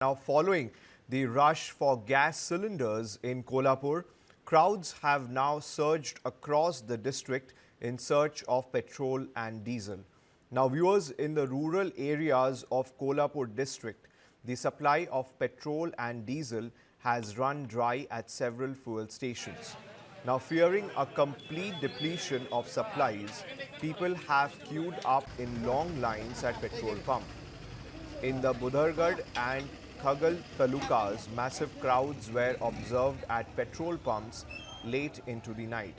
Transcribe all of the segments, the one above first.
Now, following the rush for gas cylinders in Kolhapur, crowds have now surged across the district in search of petrol and diesel. Now, viewers, in the rural areas of Kolhapur district, the supply of petrol and diesel has run dry at several fuel stations. Now, fearing a complete depletion of supplies, people have queued up in long lines at petrol pump. In the Budhargarh and Thagal talukas, massive crowds were observed at petrol pumps late into the night.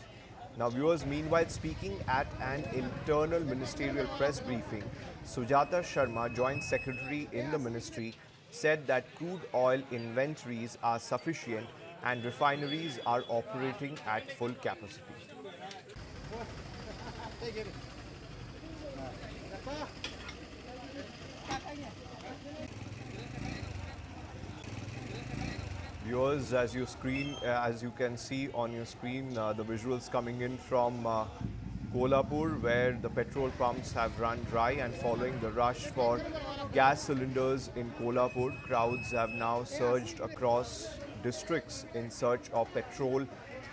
Now, viewers, meanwhile, speaking at an internal ministerial press briefing, Sujata Sharma, Joint Secretary in the ministry, said that crude oil inventories are sufficient and refineries are operating at full capacity. Viewers, as you can see on your screen, the visuals coming in from Kolhapur, where the petrol pumps have run dry, and following the rush for gas cylinders in Kolhapur, crowds have now surged across districts in search of petrol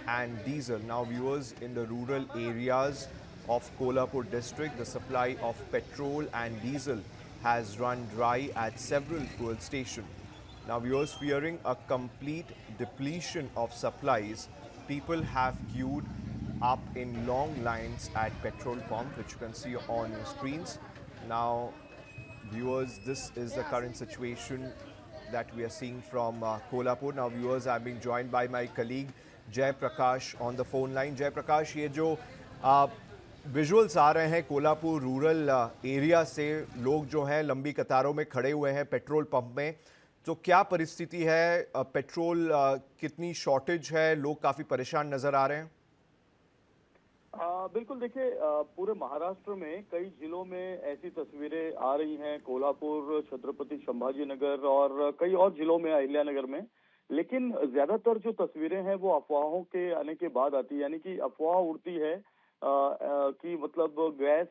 and diesel. Now, viewers, in the rural areas of Kolhapur district, the supply of petrol and diesel has run dry at several fuel stations. Now, viewers, fearing a complete depletion of supplies, people have queued up in long lines at petrol pump, which you can see on your screens. Now, viewers, this is the current situation that we are seeing from Kolhapur. Now, viewers, I'm being joined by my colleague Jay Prakash on the phone line. Jay Prakash, ये जो visuals आ रहे हैं Kolhapur rural area से, लोग जो हैं लंबी कतारों में खड़े हुए हैं पेट्रोल पंप में, तो क्या परिस्थिति है? पेट्रोल कितनी शॉर्टेज है? लोग काफी परेशान नजर आ रहे हैं। बिल्कुल, देखिए, पूरे महाराष्ट्र में कई जिलों में ऐसी तस्वीरें आ रही हैं, कोल्हापुर, छत्रपति संभाजी नगर और कई और जिलों में, अहिल्यानगर में। लेकिन ज्यादातर जो तस्वीरें हैं वो अफवाहों के आने के बाद आती है, यानी कि अफवाह उड़ती है कि मतलब गैस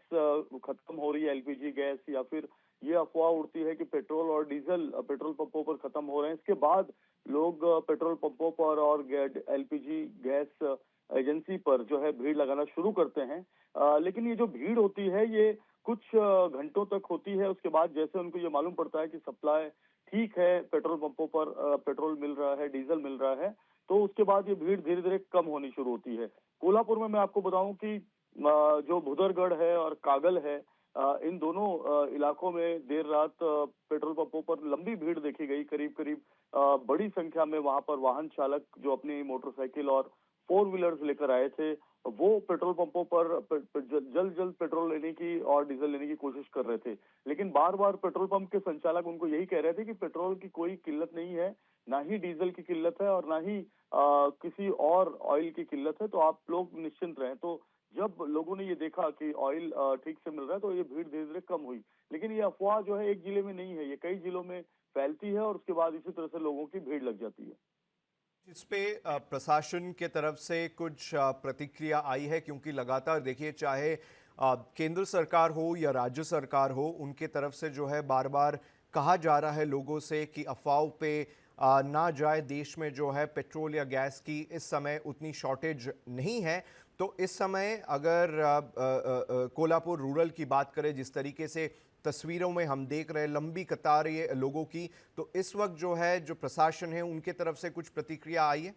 खत्म हो रही है, एलपीजी गैस, या फिर ये अफवाह उड़ती है कि पेट्रोल और डीजल पेट्रोल पंपों पर खत्म हो रहे हैं। इसके बाद लोग पेट्रोल पंपों पर और एलपीजी गैस एजेंसी पर जो है भीड़ लगाना शुरू करते हैं। लेकिन ये जो भीड़ होती है ये कुछ घंटों तक होती है। उसके बाद जैसे उनको ये मालूम पड़ता है कि सप्लाई ठीक है, पेट्रोल पंपों पर पेट्रोल मिल रहा है, डीजल मिल रहा है, तो उसके बाद ये भीड़ धीरे धीरे कम होनी शुरू होती है। कोल्हापुर में मैं आपको बताऊं कि जो भुदरगढ़ है और कागल है, इन दोनों इलाकों में देर रात पेट्रोल पंपों पर लंबी भीड़ देखी गई। करीब करीब बड़ी संख्या में वहां पर वाहन चालक जो अपनी मोटरसाइकिल और फोर व्हीलर्स लेकर आए थे, वो पेट्रोल पंपों पर जल्द जल्द पेट्रोल लेने की और डीजल लेने की कोशिश कर रहे थे। लेकिन बार बार पेट्रोल पंप के संचालक उनको यही कह रहे थे कि पेट्रोल की कोई किल्लत नहीं है, ना ही डीजल की किल्लत है और ना ही किसी और ऑयल की किल्लत है, तो आप लोग निश्चिंत रहें। तो जब लोगों ने ये देखा कि ऑयल ठीक से मिल रहा है, तो ये भीड़ धीरे धीरे कम हुई। लेकिन ये अफवाह जो है एक जिले में नहीं है, ये कई जिलों में फैलती है और उसके बाद इसी तरह से लोगों की भीड़ लग जाती है। इस पे प्रशासन के तरफ से कुछ प्रतिक्रिया आई है? क्योंकि लगातार देखिए, चाहे केंद्र सरकार हो या राज्य सरकार हो, उनके तरफ से जो है बार बार कहा जा रहा है लोगों से कि अफवाहों पे ना जाए। देश में जो है पेट्रोल या गैस की इस समय उतनी शॉर्टेज नहीं है। तो इस समय अगर कोल्हापुर रूरल की बात करें, जिस तरीके से तस्वीरों में हम देख रहे हैं लंबी कतार ये लोगों की, तो इस वक्त जो है जो प्रशासन है उनके तरफ से कुछ प्रतिक्रिया आई है?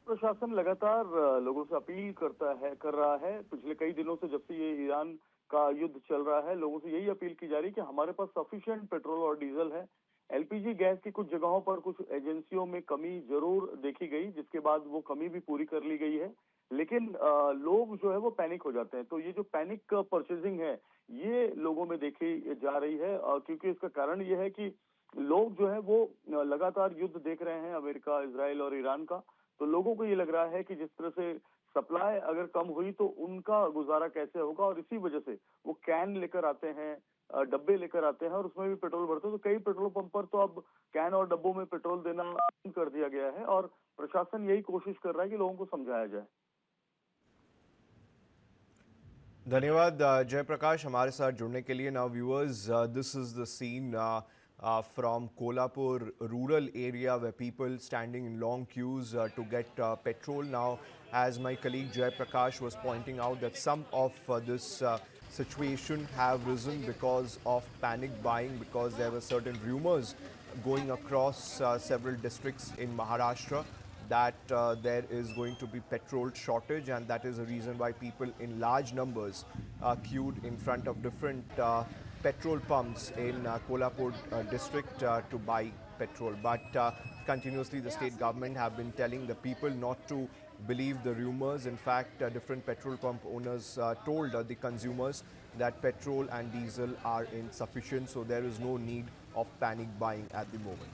प्रशासन लगातार लोगों से अपील कर रहा है। पिछले कई दिनों से, जब से ये ईरान का युद्ध चल रहा है, लोगों से यही अपील की जा रही है कि हमारे पास सफिशिएंट पेट्रोल और डीजल है। एलपीजी गैस की कुछ जगहों पर कुछ एजेंसियों में कमी जरूर देखी गई, जिसके बाद वो कमी भी पूरी कर ली गई है। लेकिन लोग जो है वो पैनिक हो जाते हैं। तो ये जो पैनिक परचेजिंग है, ये लोगों में देखी जा रही है, क्योंकि इसका कारण ये है कि लोग जो है वो लगातार युद्ध देख रहे हैं, अमेरिका, इजराइल और ईरान का। तो लोगों को ये लग रहा है कि जिस तरह से सप्लाई अगर कम हुई तो उनका गुजारा कैसे होगा, और इसी वजह से वो कैन लेकर आते हैं, डब्बे लेकर आते हैं और उसमें भी पेट्रोल भरते हैं। तो कई पेट्रोल पंप पर तो अब कैन और डब्बों में पेट्रोल देना बंद कर दिया गया है और प्रशासन यही कोशिश कर रहा है कि लोगों को समझाया जाए। धन्यवाद जयप्रकाश हमारे साथ जुड़ने के लिए। Now viewers, this is the scene from Kolhapur rural area where people standing in long queues to get petrol. Now, as my colleague Jay Prakash was pointing out, that some of this situation have risen because of panic buying, because there were certain rumors going across several districts in Maharashtra that there is going to be petrol shortage, and that is the reason why people in large numbers queued in front of different petrol pumps in Kolhapur district to buy petrol. But continuously the state government have been telling the people not to believe the rumors. In fact, different petrol pump owners told the consumers that petrol and diesel are insufficient, so there is no need of panic buying at the moment.